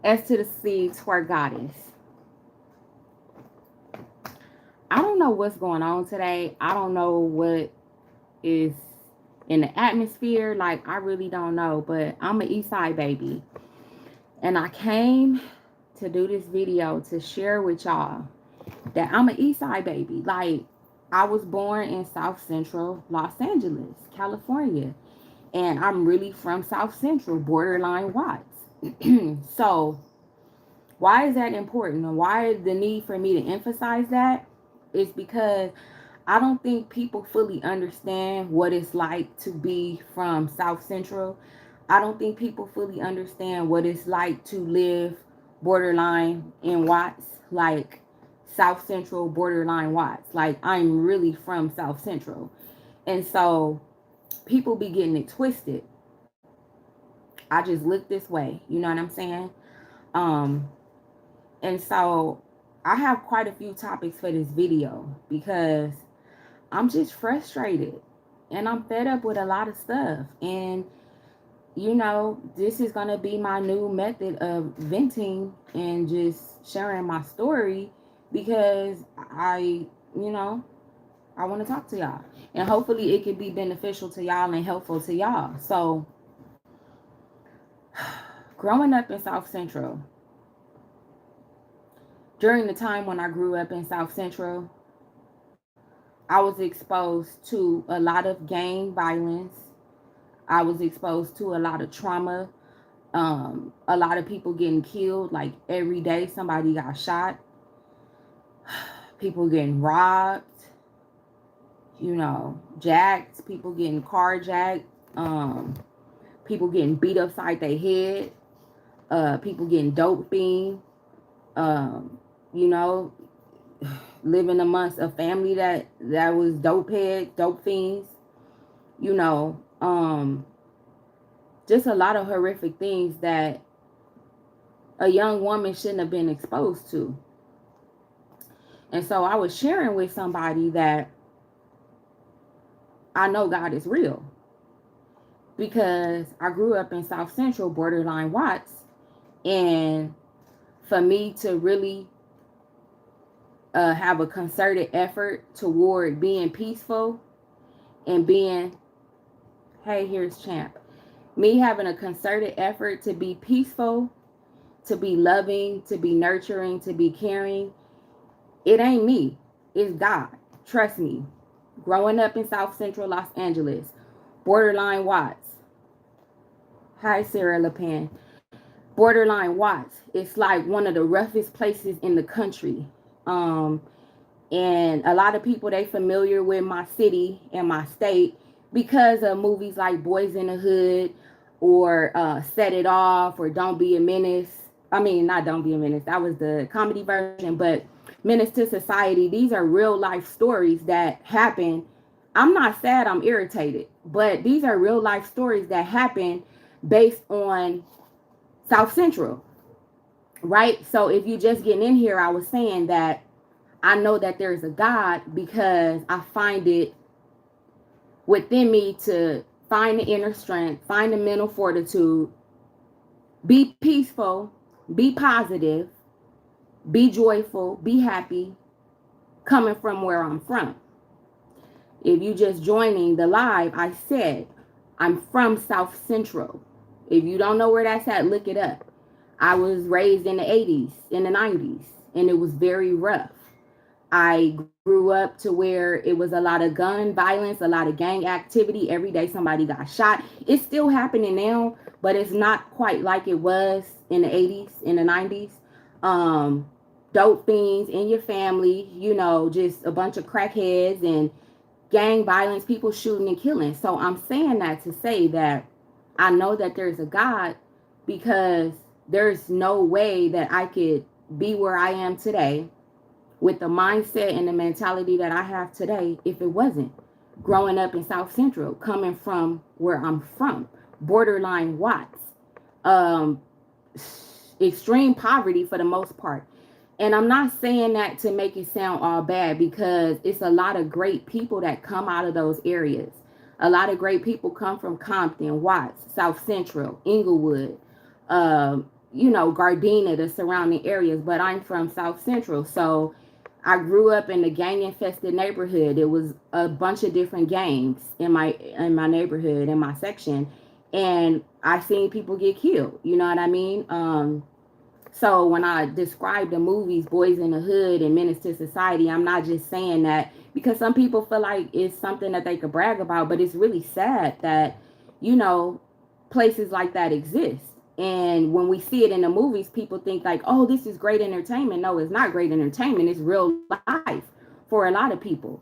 S to the C, twerk goddess. I don't know what's going on today. I don't know what is in the atmosphere. Like, I really don't know. But I'm an Eastside baby. And I came to do this video to share with y'all that I'm an Eastside baby. Like, I was born in South Central Los Angeles, California. And I'm really from South Central, borderline Watts. So, why is that important? And why the need for me to emphasize that? Is because I don't think people fully understand what it's like to be from South Central. I don't think people fully understand what it's like to live borderline in Watts, like South Central, borderline Watts. Like, I'm really from South Central. And so people be getting it twisted. I just look this way, you know what I'm saying? Um, and so I have quite a few topics for this video because I'm just frustrated and I'm fed up with a lot of stuff. And, you know, this is going to be my new method of venting and just sharing my story because you know, I want to talk to y'all. And hopefully it can be beneficial to y'all and helpful to y'all. So, growing up in South Central, during the time when I grew up in South Central, I was exposed to a lot of gang violence. I was exposed to a lot of trauma. A lot of people getting killed. Like, every day somebody got shot. People getting robbed. You know, jacked. People getting carjacked. People getting beat upside their head. People getting dope fiend. Um, you know, living amongst a family that was dope heads, dope fiends. You know, just a lot of horrific things that a young woman shouldn't have been exposed to. And so I was sharing with somebody that I know God is real because I grew up in South Central, borderline Watts. And for me to really have a concerted effort toward being peaceful and being, hey, here's Champ. Me having a concerted effort to be peaceful, to be loving, to be nurturing, to be caring, it ain't me. It's God. Trust me. Growing up in South Central Los Angeles, borderline Watts. Hi, Sarah LePen. Borderline Watts. It's like one of the roughest places in the country. Um, and a lot of people, they familiar with my city and my state because of movies like Boys in the Hood or Set It Off or Don't Be a Menace. I mean, not Don't Be a Menace. That was the comedy version, but Menace to Society. These are real life stories that happen. I'm not sad, I'm irritated, but these are real life stories that happen based on South Central, right? So if you just getting in here, I was saying that I know that there's a God because I find it within me to find the inner strength, find the mental fortitude, be peaceful, be positive, be joyful, be happy, coming from where I'm from. If you just joining the live, I said I'm from South Central. If you don't know where that's at, look it up. I was raised in the 80s, in the 90s, and it was very rough. I grew up to where it was a lot of gun violence, a lot of gang activity. Every day somebody got shot. It's still happening now, but it's not quite like it was in the 80s, in the 90s. Um, Dope fiends in your family, you know, just a bunch of crackheads and gang violence, people shooting and killing. So I'm saying that to say that I know that there's a God because there's no way that I could be where I am today with the mindset and the mentality that I have today if it wasn't growing up in South Central, coming from where I'm from, borderline Watts, um, extreme poverty for the most part. And I'm not saying that to make it sound all bad because it's a lot of great people that come out of those areas. A lot of great people come from Compton, Watts, South Central, Inglewood, Gardena, the surrounding areas, but I'm from South Central. So I grew up in a gang infested neighborhood. It was a bunch of different gangs in my neighborhood, in my section, and I seen people get killed. You know what I mean? So when I describe the movies Boys in the Hood and Menace to Society, I'm not just saying that because some people feel like it's something that they could brag about, but it's really sad that, you know, places like that exist. And when we see it in the movies, people think like, oh, this is great entertainment. No, it's not great entertainment. It's real life for a lot of people,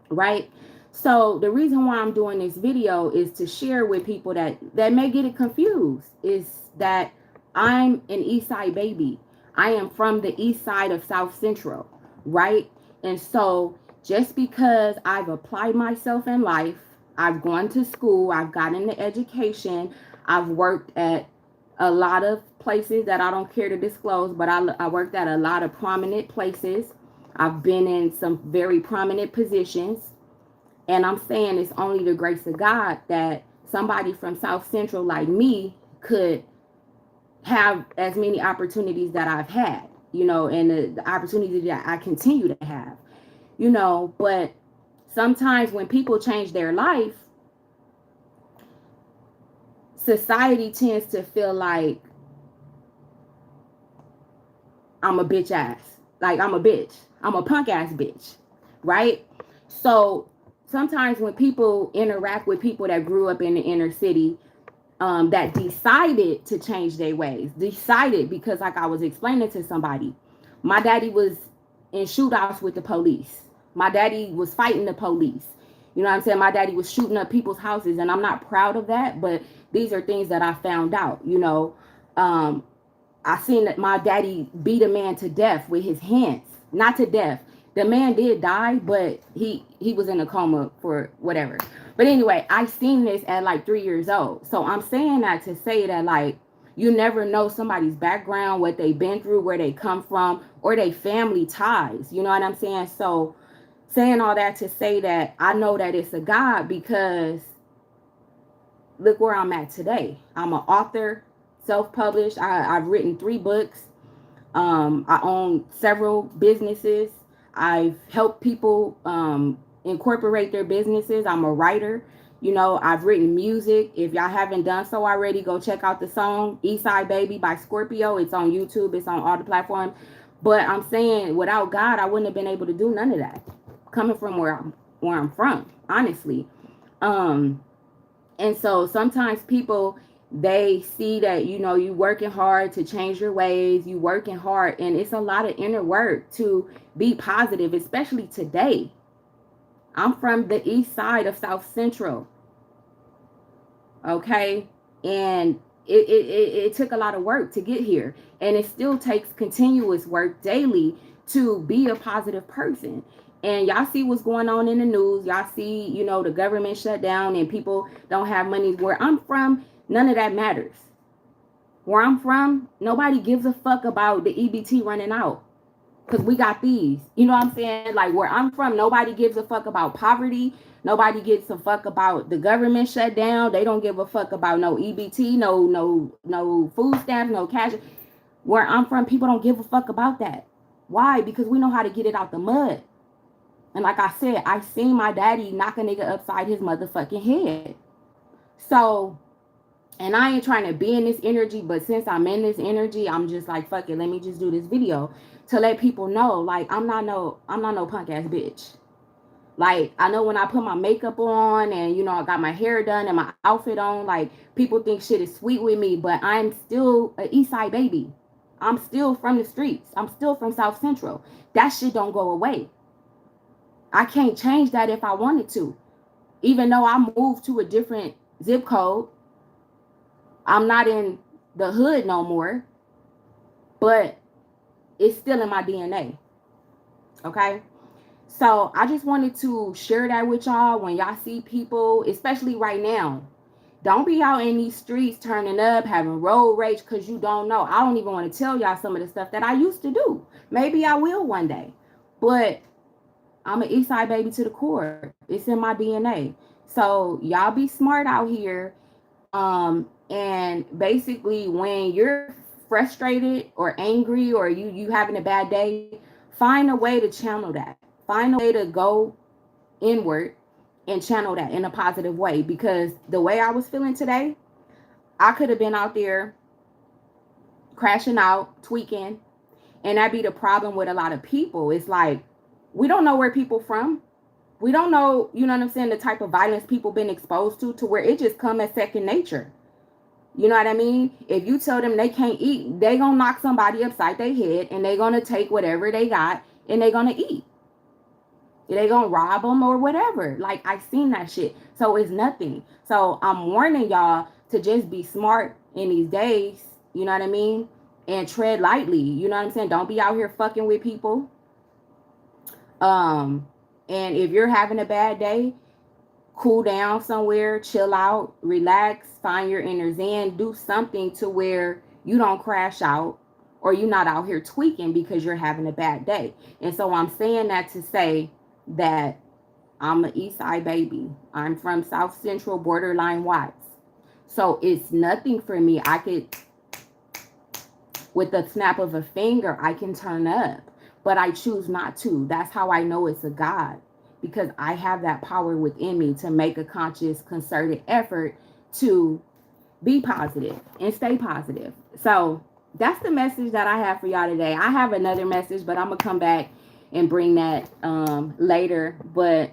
right? So the reason why I'm doing this video is to share with people that may get it confused is that I'm an Eastside baby. I am from the east side of South Central, right? And so just because I've applied myself in life, I've gone to school, I've gotten the education, I've worked at a lot of places that I don't care to disclose, but I worked at a lot of prominent places. I've been in some very prominent positions. And I'm saying it's only the grace of God that somebody from South Central like me could have as many opportunities that I've had, and the opportunities that I continue to have, but sometimes when people change their life, society tends to feel like I'm a bitch ass. Like I'm a bitch. I'm a punk ass bitch. Right? So sometimes when people interact with people that grew up in the inner city, that decided to change their ways, decided because like I was explaining to somebody, my daddy was in shootouts with the police. My daddy was fighting the police. You know what I'm saying? My daddy was shooting up people's houses, and I'm not proud of that, but these are things that I found out, I seen that my daddy beat a man to death with his hands. Not to death. The man did die, but he was in a coma for whatever. But anyway, I seen this at like 3 years old. So I'm saying that to say that like you never know somebody's background, what they've been through, where they come from, or their family ties. You know what I'm saying? So saying all that to say that I know that it's a God because look where I'm at today. I'm an author, self-published. I've written 3 books. I own several businesses. I've helped people incorporate their businesses. I'm a writer. I've written music. If y'all haven't done so already, go check out the song Eastside Baby by Scorpio. It's on YouTube. It's on all the platforms. But I'm saying without God, I wouldn't have been able to do none of that. Coming from where I'm from, honestly. And so sometimes people, they see that, you working hard to change your ways, you working hard, and it's a lot of inner work to be positive, especially today. I'm from the east side of South Central. Okay. And it took a lot of work to get here. And it still takes continuous work daily to be a positive person. And y'all see what's going on in the news. Y'all see, the government shut down and people don't have money. Where I'm from, none of that matters. Where I'm from, nobody gives a fuck about the EBT running out. Because we got these. You know what I'm saying? Like where I'm from, nobody gives a fuck about poverty. Nobody gives a fuck about the government shut down. They don't give a fuck about no EBT, no food stamps, no cash. Where I'm from, people don't give a fuck about that. Why? Because we know how to get it out the mud. And like I said, I seen my daddy knock a nigga upside his motherfucking head. So, and I ain't trying to be in this energy, but since I'm in this energy, I'm just like, fuck it, let me just do this video to let people know, like, I'm not no punk ass bitch. Like, I know when I put my makeup on and, I got my hair done and my outfit on, like, people think shit is sweet with me, but I'm still an Eastside baby. I'm still from the streets. I'm still from South Central. That shit don't go away. I can't change that if I wanted to. Even though I moved to a different zip code, I'm not in the hood no more, but it's still in my DNA. Okay? So I just wanted to share that with y'all. When y'all see people, especially right now, don't be out in these streets turning up, having road rage because you don't know. I don't even want to tell y'all some of the stuff that I used to do. Maybe I will one day. But I'm an Eastside baby to the core. It's in my DNA. So y'all be smart out here. And basically when you're frustrated or angry, or you having a bad day, find a way to channel that. Find a way to go inward and channel that in a positive way. Because the way I was feeling today, I could have been out there crashing out, tweaking, and that be the problem with a lot of people. It's like, we don't know where people from. We don't know, you know what I'm saying, the type of violence people been exposed to where it just come as second nature. You know what I mean? If you tell them they can't eat, they gonna knock somebody upside their head, and they gonna take whatever they got and they gonna eat. They gonna rob them or whatever. Like, I seen that shit. So it's nothing. So I'm warning y'all to just be smart in these days. You know what I mean? And tread lightly. You know what I'm saying? Don't be out here fucking with people. And if you're having a bad day, cool down somewhere, chill out, relax, find your inner zen, do something to where you don't crash out, or you're not out here tweaking because you're having a bad day. And so I'm saying that to say that I'm an Eastside baby. I'm from South Central, borderline Watts. So it's nothing for me. I could, with the snap of a finger, I can turn up, but I choose not to. That's how I know it's a God. Because I have that power within me to make a conscious, concerted effort to be positive and stay positive. So that's the message that I have for y'all today. I have another message, but I'm going to come back and bring that later. But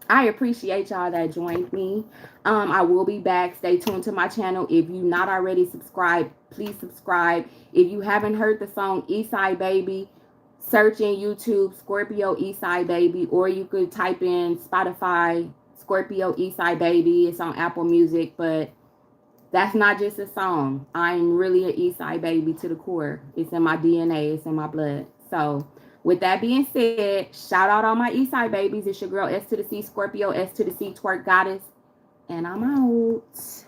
I appreciate y'all that joined me. I will be back. Stay tuned to my channel. If you're not already subscribed, please subscribe. If you haven't heard the song Eastside Baby, search in YouTube Scorpio Eastside Baby, or you could type in Spotify Scorpio Eastside Baby. It's on Apple Music, but that's not just a song. I'm really an Eastside baby to the core. It's in my DNA. It's in my blood. So with that being said, shout out all my Eastside babies. It's your girl S to the C Scorpio, S to the C Twerk Goddess, and I'm out.